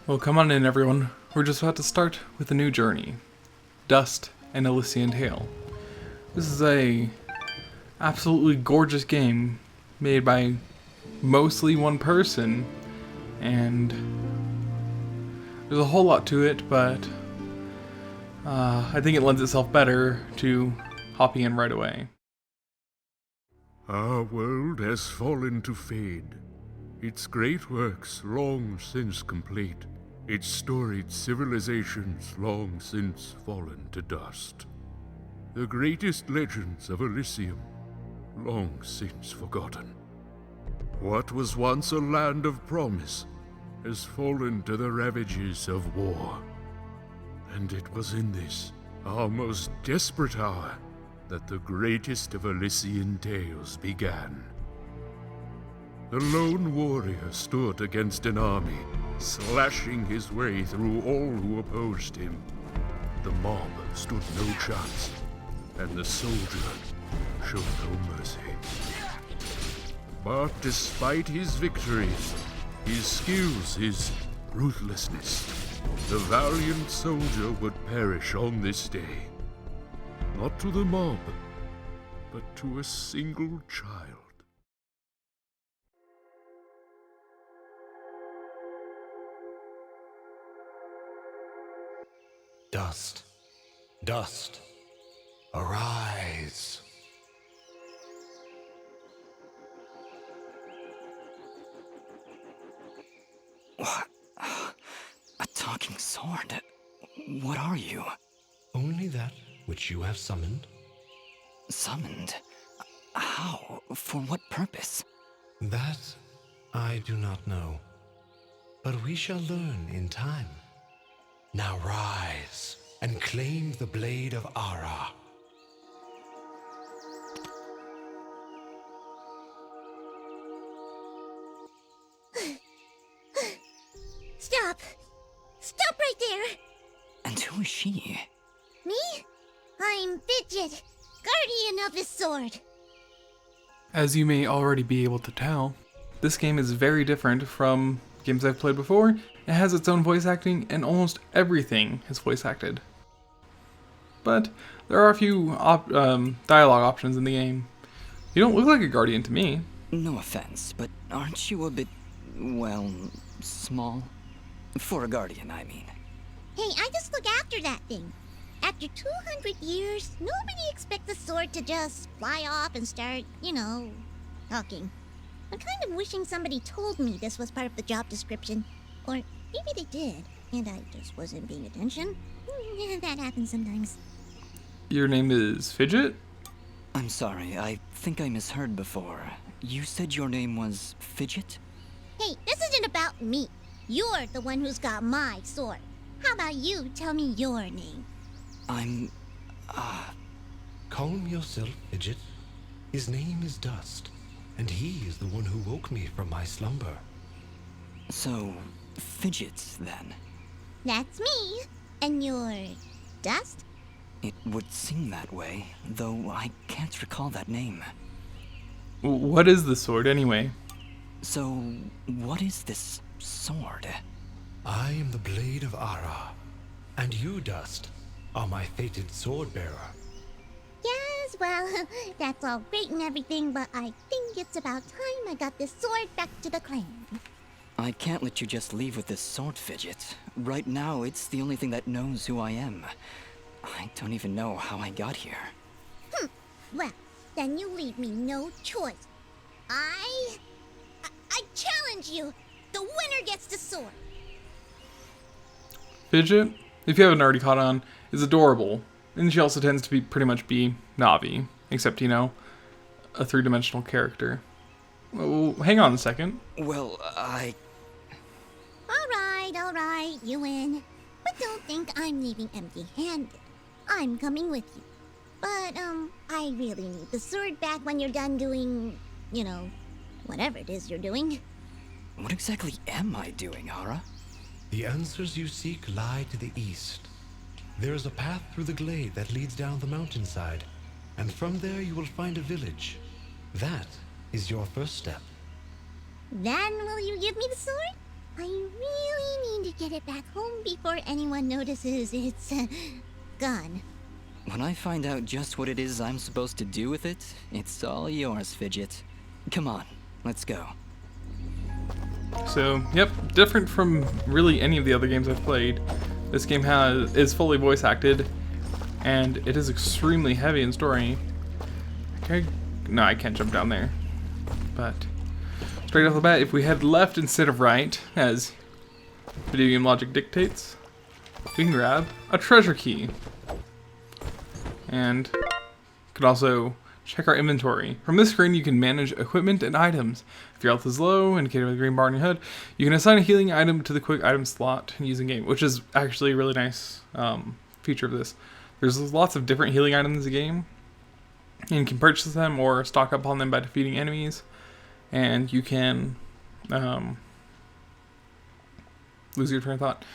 Well, come on in, everyone. We're just about to start with a new journey. Dust and Elysian Tale. This is a absolutely gorgeous game made by mostly one person, and there's a whole lot to it, but I think it lends itself better to hopping in right away. Our world has fallen to fade, its great works long since complete, its storied civilizations long since fallen to dust. The greatest legends of Elysium long since forgotten. What was once a land of promise has fallen to the ravages of war. And it was in this, our most desperate hour, that the greatest of Elysian tales began. The lone warrior stood against an army, slashing his way through all who opposed him. The mob stood no chance, and the soldier showed no mercy. But despite his victories, his skills, his ruthlessness, the valiant soldier would perish on this day. Not to the mob, but to a single child. Dust, dust, arise. What? A talking sword? What are you? Only that which you have summoned. Summoned? How? For what purpose? That I do not know. But we shall learn in time. Now rise and claim the blade of Ara. Stop! Stop right there! And who is she? Me? I'm Fidget, guardian of this sword. As you may already be able to tell, this game is very different from games I've played before. It has its own voice acting, and almost everything is voice acted. But there are a few dialogue options in the game. You don't look like a guardian to me. No offense, but aren't you a bit, well, small? For a guardian, I mean. Hey, I just look after that thing. After 200 years, nobody expects the sword to just fly off and start, talking. I'm kind of wishing somebody told me this was part of the job description. Or maybe they did, and I just wasn't paying attention. That happens sometimes. Your name is Fidget? I'm sorry, I think I misheard before. You said your name was Fidget? Hey, this isn't about me. You're the one who's got my sword. How about you tell me your name? I'm... Calm yourself, Fidget. His name is Dust, and he is the one who woke me from my slumber. So, Fidget, then? That's me. And you're Dust? It would seem that way, though I can't recall that name. What is the sword, anyway? So, what is this sword? I am the blade of Ara, and you, Dust, are my fated sword bearer. Yes, well, that's all great and everything, but I think it's about time I got this sword back to the clan. I can't let you just leave with this sword, Fidget. Right now, it's the only thing that knows who I am. I don't even know how I got here. Well, then you leave me no choice. I challenge you. The winner gets the sword. Fidget, if you haven't already caught on, is adorable. And she also tends to be pretty much be Navi, except, a three-dimensional character. Well, hang on a second. Well, All right, you win. But don't think I'm leaving empty-handed. I'm coming with you. But, I really need the sword back when you're done doing, whatever it is you're doing. What exactly am I doing, Ara? The answers you seek lie to the east. There is a path through the glade that leads down the mountainside, and from there you will find a village. That is your first step. Then will you give me the sword? I really need to get it back home before anyone notices it's gone. When I find out just what it is I'm supposed to do with it, it's all yours, Fidget. Come on, let's go. So, yep, different from really any of the other games I've played. This game is fully voice acted, and it is extremely heavy in story. Okay, no, I can't jump down there. But straight off the bat, if we head left instead of right, as video game logic dictates, we can grab a treasure key. And could also check our inventory. From this screen, you can manage equipment and items. If your health is low, indicated with a green bar on your HUD, you can assign a healing item to the quick item slot using game, which is actually a really nice feature of this. There's lots of different healing items in the game, and you can purchase them or stock up on them by defeating enemies. And you can lose your train of thought.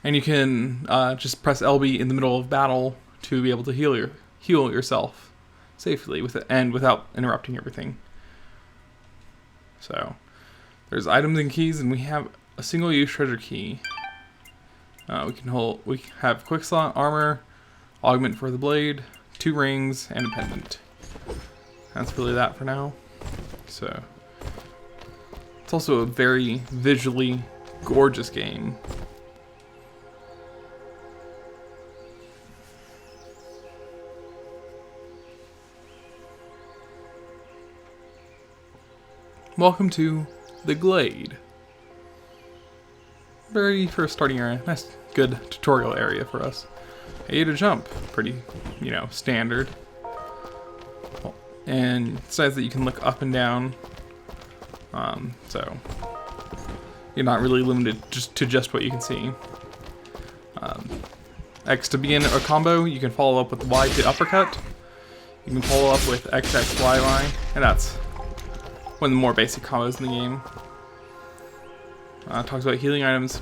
And you can just press LB in the middle of battle to be able to heal yourself safely without interrupting everything. So there's items and keys, and we have a single-use treasure key. We have quick slot, armor, augment for the blade, 2 rings, and a pendant. That's really that for now. So it's also a very visually gorgeous game. Welcome to the Glade. Very first starting area. Nice, good tutorial area for us. A to jump. Pretty, standard. And it says that you can look up and down. So you're not really limited to just what you can see. X to begin a combo. You can follow up with Y to uppercut. You can follow up with XXYY, and that's one of the more basic combos in the game. Talks about healing items.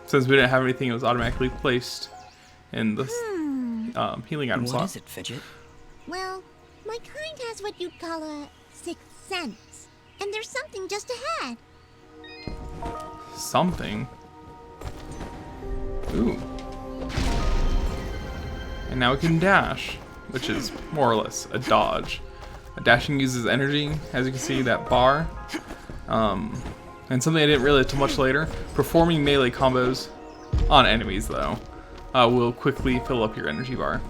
Since we didn't have anything, it was automatically placed in the healing item slot. What is it, Fidget? Well, my kind has what you'd call a sixth sense. And there's something just ahead. Something? Ooh. And now we can dash, which is more or less a dodge. Dashing uses energy, as you can see, that bar. And something I didn't realize too much later, performing melee combos on enemies, though, will quickly fill up your energy bar.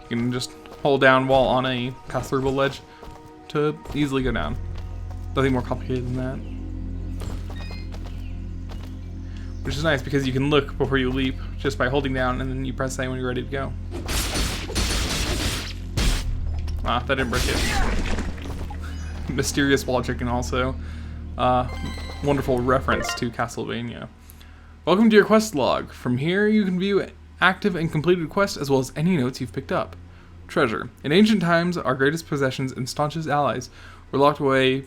You can just hold down while on a pass-throughable ledge to easily go down. Nothing more complicated than that. Which is nice because you can look before you leap just by holding down, and then you press A when you're ready to go. Ah, that didn't break it. Mysterious wall chicken also. Wonderful reference to Castlevania. Welcome to your quest log. From here you can view active and completed quests as well as any notes you've picked up. Treasure. In ancient times, our greatest possessions and staunchest allies were locked away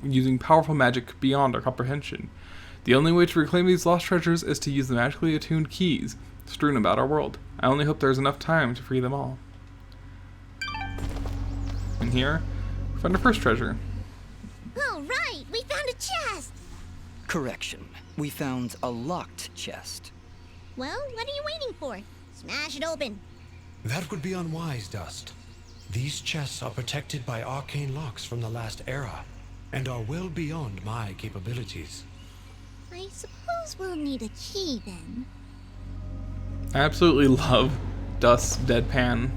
using powerful magic beyond our comprehension. The only way to reclaim these lost treasures is to use the magically attuned keys strewn about our world. I only hope there's enough time to free them all. And here, we found our first treasure. Oh, right! We found a chest! Correction. We found a locked chest. Well, what are you waiting for? Smash it open. That would be unwise, Dust. These chests are protected by arcane locks from the last era, and are well beyond my capabilities. I suppose we'll need a key then. I absolutely love Dust's deadpan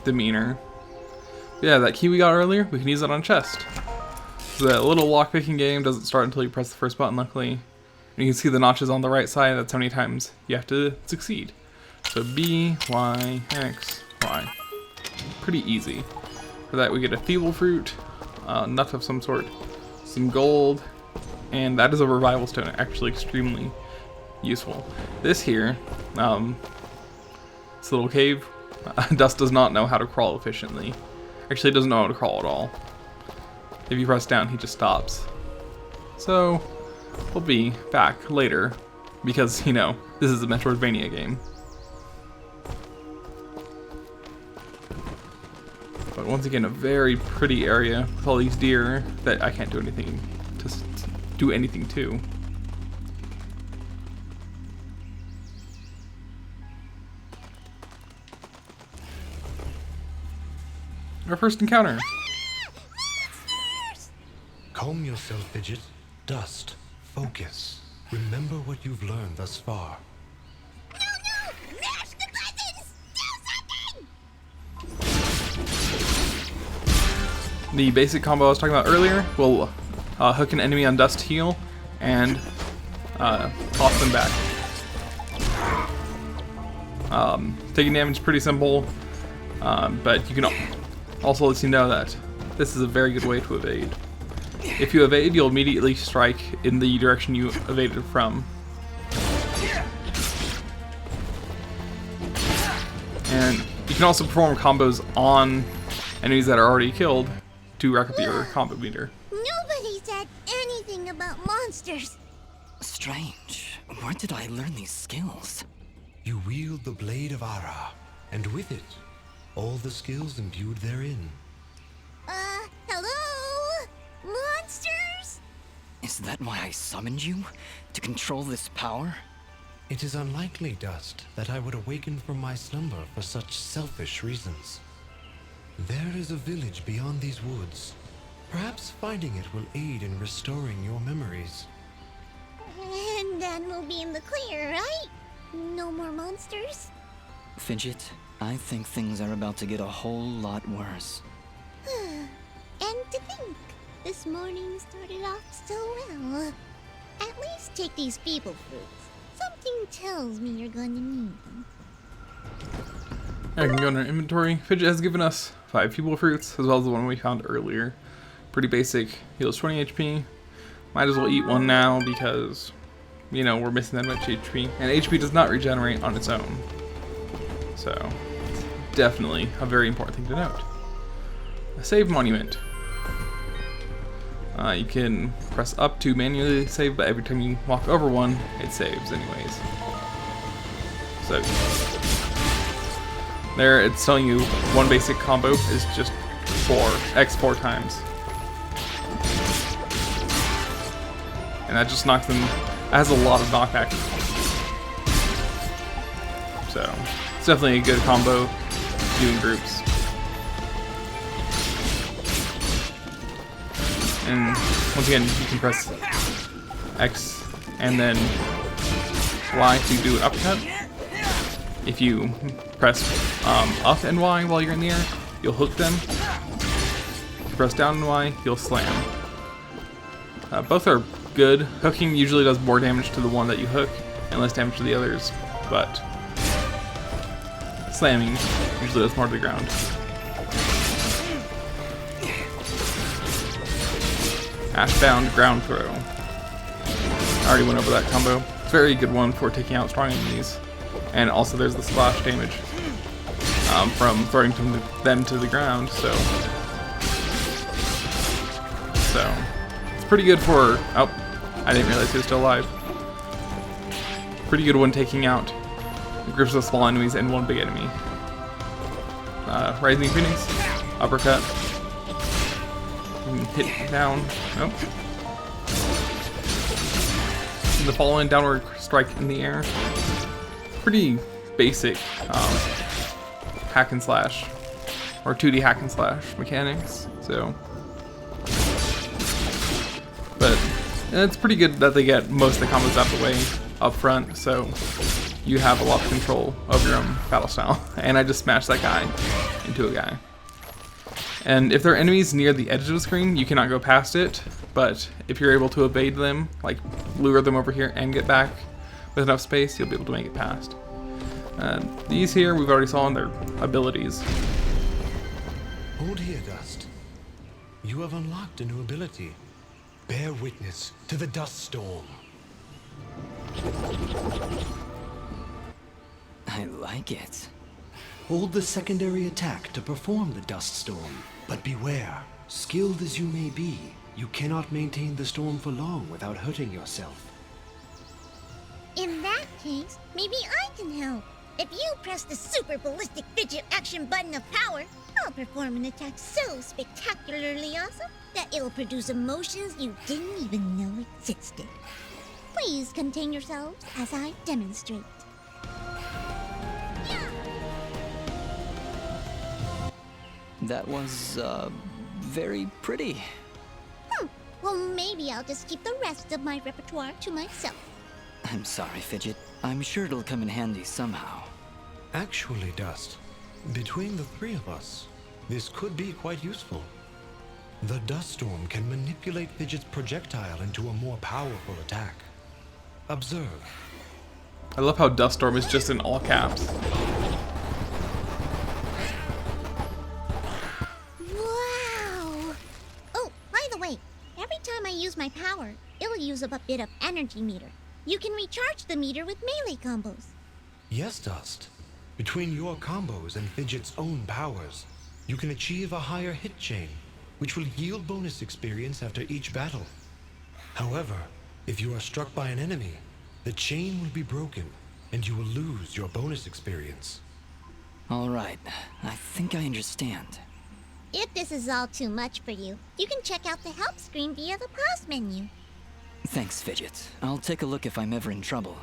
demeanor. Yeah, that key we got earlier, we can use that on a chest. So that little lockpicking game doesn't start until you press the first button, luckily. And you can see the notches on the right side, that's how many times you have to succeed. So B, Y, X, Y. Pretty easy. For that we get a feeble fruit, a nut of some sort, some gold, and that is a revival stone, actually extremely useful. This here, this little cave, Dust does not know how to crawl efficiently. Actually, he doesn't know how to crawl at all. If you press down, he just stops. So, we'll be back later, because, this is a Metroidvania game. But once again, a very pretty area with all these deer that I can't do anything to do anything to. Our first encounter. Calm yourself, Fidget. Dust. Focus. Remember what you've learned thus far. No, no! Mash the buttons! Do something! The basic combo I was talking about earlier will hook an enemy on Dust heal and toss them back. Taking damage is pretty simple, but you can also let you know that this is a very good way to evade. If you evade, you'll immediately strike in the direction you evaded from. And you can also perform combos on enemies that are already killed to rack up your combo meter. Nobody said anything about monsters. Strange. Where did I learn these skills? You wield the Blade of Ara, and with it, all the skills imbued therein. Hello? Monsters? Is that why I summoned you? To control this power? It is unlikely, Dust, that I would awaken from my slumber for such selfish reasons. There is a village beyond these woods. Perhaps finding it will aid in restoring your memories. And then we'll be in the clear, right? No more monsters? Fidget, I think things are about to get a whole lot worse. And to think, this morning started off so well. At least take these people fruits. Something tells me you're going to need them. I can go in our inventory. Fidget has given us 5 people fruits, as well as the one we found earlier. Pretty basic. Heals 20 HP. Might as well eat one now because, you know, we're missing that much HP. And HP does not regenerate on its own. So, it's definitely a very important thing to note. A save monument. You can press up to manually save, but every time you walk over one, it saves anyways. So, there it's telling you one basic combo is just X 4 times. And that just knocks them, it has a lot of knockback. So, it's definitely a good combo to do in groups. And once again, you can press X and then Y to do an uppercut. If you press up and Y while you're in the air, you'll hook them. If you press down and Y, you'll slam. Both are good. Hooking usually does more damage to the one that you hook and less damage to the others, but slamming usually does more to the ground. Ashbound ground throw. I already went over that combo. It's a very good one for taking out strong enemies. And also there's the splash damage from throwing them to the ground, so it's pretty good for, oh, I didn't realize he was still alive. Pretty good one taking out groups of small enemies and one big enemy. Rising Phoenix, uppercut. Hit down. Nope. The following downward strike in the air. Pretty basic hack and slash, or 2D hack and slash mechanics. So, but it's pretty good that they get most of the combos out of the way up front, so you have a lot of control over your own battle style. And I just smashed that guy into a guy. And if there are enemies near the edge of the screen, you cannot go past it, but if you're able to evade them, like lure them over here and get back with enough space, you'll be able to make it past. These here, we've already saw in their abilities. Hold here, Dust. You have unlocked a new ability. Bear witness to the dust storm. I like it. Hold the secondary attack to perform the dust storm. But beware, skilled as you may be, you cannot maintain the storm for long without hurting yourself. In that case, maybe I can help. If you press the super ballistic fidget action button of power, I'll perform an attack so spectacularly awesome that it'll produce emotions you didn't even know existed. Please contain yourselves as I demonstrate. That was, very pretty. Well, maybe I'll just keep the rest of my repertoire to myself. I'm sorry, Fidget. I'm sure it'll come in handy somehow. Actually, Dust, between the three of us, this could be quite useful. The dust storm can manipulate Fidget's projectile into a more powerful attack. Observe. I love how Dust Storm is just in all caps. Wow! Oh, by the way, every time I use my power, it'll use up a bit of energy meter. You can recharge the meter with melee combos. Yes, Dust. Between your combos and Fidget's own powers, you can achieve a higher hit chain, which will yield bonus experience after each battle. However, if you are struck by an enemy, the chain will be broken, and you will lose your bonus experience. Alright, I think I understand. If this is all too much for you, you can check out the help screen via the pause menu. Thanks, Fidget. I'll take a look if I'm ever in trouble.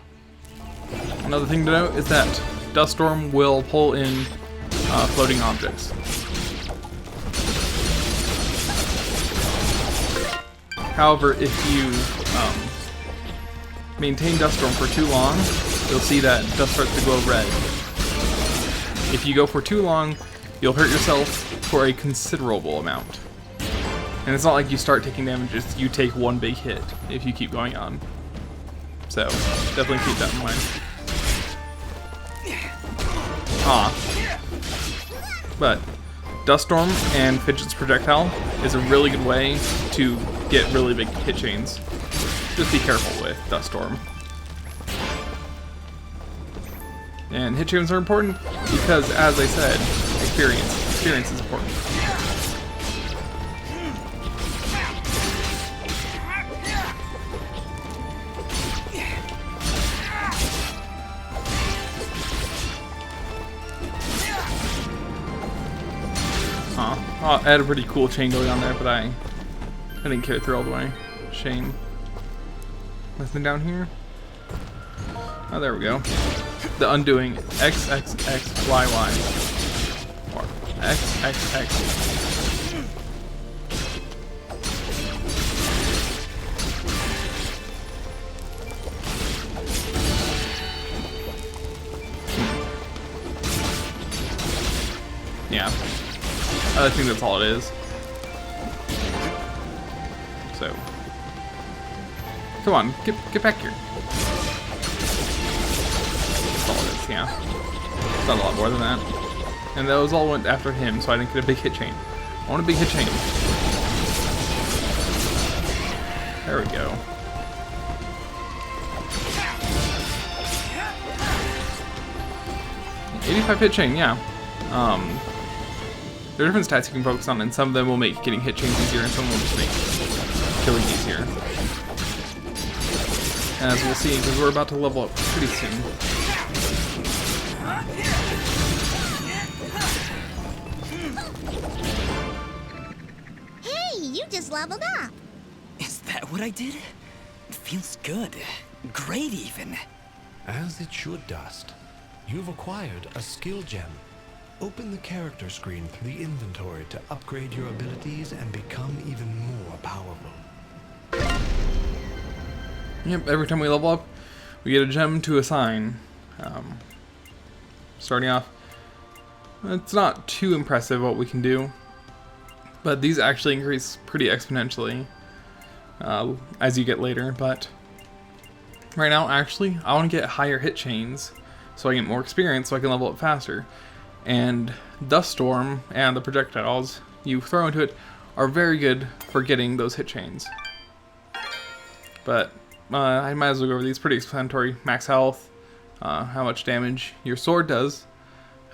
Another thing to note is that Dust Storm will pull in floating objects. However, if you maintain Dust Storm for too long, you'll see that dust starts to glow red. If you go for too long, you'll hurt yourself for a considerable amount. And it's not like you start taking damage, it's you take one big hit if you keep going on. So, definitely keep that in mind. But Dust Storm and Fidget's projectile is a really good way to get really big hit chains. Just be careful with Dust Storm. And hit chains are important because, as I said, experience is important. I had a pretty cool chain going on there, but I didn't carry it through all the way. Shame. Nothing down here? Oh, there we go. The undoing XXXYY. Or XXX. Yeah. I think that's all it is. So, come on, get back here. That's all it is, yeah. It's not a lot more than that. And those all went after him, so I didn't get a big hit chain. I want a big hit chain. There we go. $85 hit chain, yeah. There are different stats you can focus on, and some of them will make getting hit chains easier, and some will just make killing easier. As we'll see, because we're about to level up pretty soon. Hey, you just leveled up. Is that what I did? It feels good. Great, even. As it should, Dust. You've acquired a skill gem. Open the character screen through the inventory to upgrade your abilities and become even more powerful. Yep, every time we level up, we get a gem to assign. Starting off, it's not too impressive what we can do, but these actually increase pretty exponentially as you get later. But right now, actually, I want to get higher hit chains so I get more experience so I can level up faster. And Dust Storm and the projectiles you throw into it are very good for getting those hit chains. But I might as well go over these. Pretty explanatory. Max health, how much damage your sword does,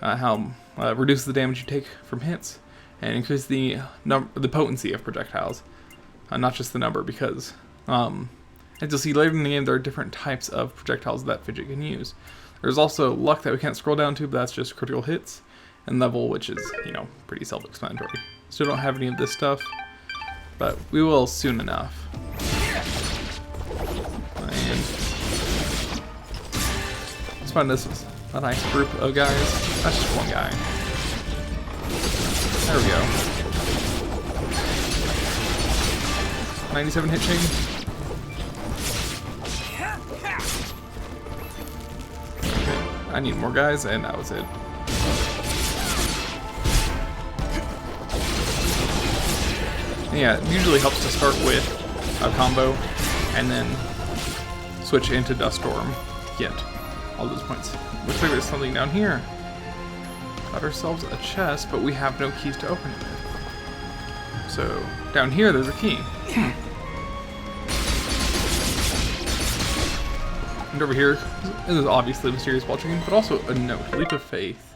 how reduces the damage you take from hits, and increase the potency of projectiles, not just the number, because as you'll see later in the game, there are different types of projectiles that Fidget can use. There's also luck that we can't scroll down to, but that's just critical hits. and level, which is, you know, pretty self-explanatory. Still don't have any of this stuff, but we will soon enough. And let's find this a nice group of guys. That's just one guy. There we go. 97 hit chain. Okay, I need more guys, and that was it. Yeah, it usually helps to start with a combo and then switch into Dust Storm to get all those points. Looks like there's something down here. Got ourselves a chest, but we have no keys to open it with. So, down here there's a key. And over here, this is obviously a mysterious ball chain, but also a note, leap of faith.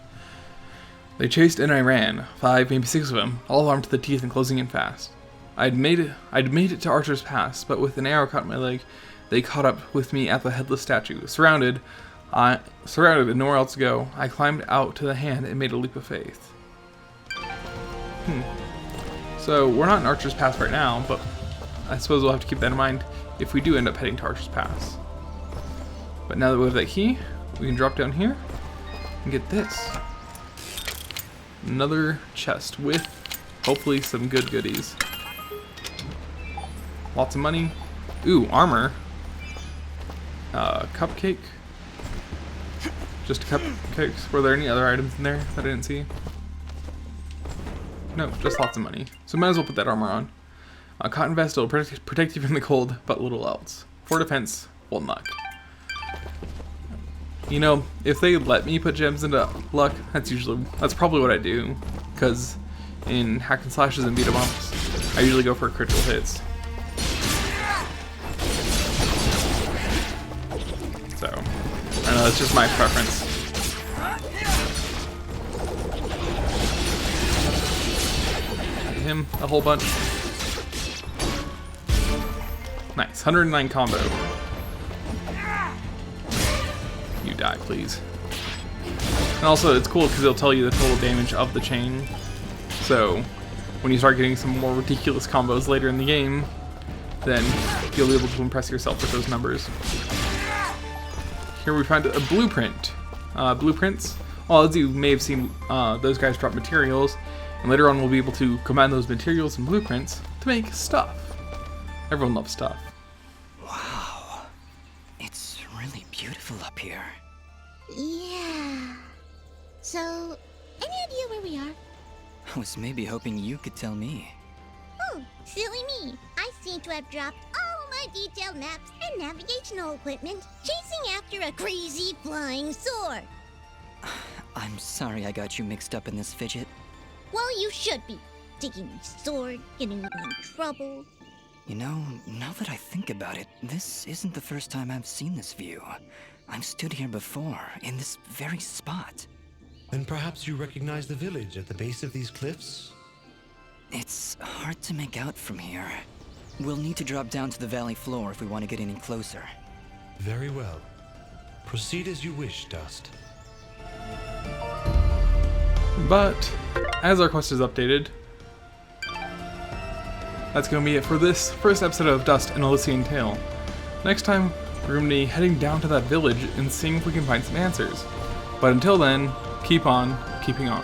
They chased and I ran, 5, maybe 6 of them, all armed to the teeth and closing in fast. I'd made it to Archer's Pass, but with an arrow caught in my leg, they caught up with me at the headless statue. Surrounded and nowhere else to go, I climbed out to the hand and made a leap of faith. So we're not in Archer's Pass right now, but I suppose we'll have to keep that in mind if we do end up heading to Archer's Pass. But now that we have that key, we can drop down here and get this. Another chest with hopefully some good goodies. Lots of money. Ooh, armor. Cupcake. Just cupcakes. Were there any other items in there that I didn't see? No, just lots of money. So might as well put that armor on. Cotton vest will protect you from the cold, but little else. For defense, 1 luck. You know, if they let me put gems into luck, that's probably what I do. Because in hack and slashes and beat 'em ups, I usually go for critical hits. So, I know that's just my preference. Hit him a whole bunch. Nice, 109 combo. You die, please. And also, it's cool because it'll tell you the total damage of the chain. So, when you start getting some more ridiculous combos later in the game, then you'll be able to impress yourself with those numbers. Here we find a blueprint. Blueprints, well, as you may have seen, those guys drop materials, and later on we'll be able to combine those materials and blueprints to make stuff. Everyone loves stuff. Wow. It's really beautiful up here. Yeah. So, any idea where we are? I was maybe hoping you could tell me. Oh, silly me. I seem to have dropped all my detailed maps and navigational equipment chasing after a crazy flying sword. I'm sorry I got you mixed up in this fidget. Well, you should be. Taking my sword, getting me in trouble. You know, now that I think about it, this isn't the first time I've seen this view. I've stood here before, in this very spot. Then perhaps you recognize the village at the base of these cliffs? It's hard to make out from here. We'll need to drop down to the valley floor if we want to get any closer. Very well. Proceed as you wish, Dust. But, as our quest is updated, that's going to be it for this first episode of Dust and Elysian Tale. Next time, we're going to be heading down to that village and seeing if we can find some answers. But until then, keep on keeping on.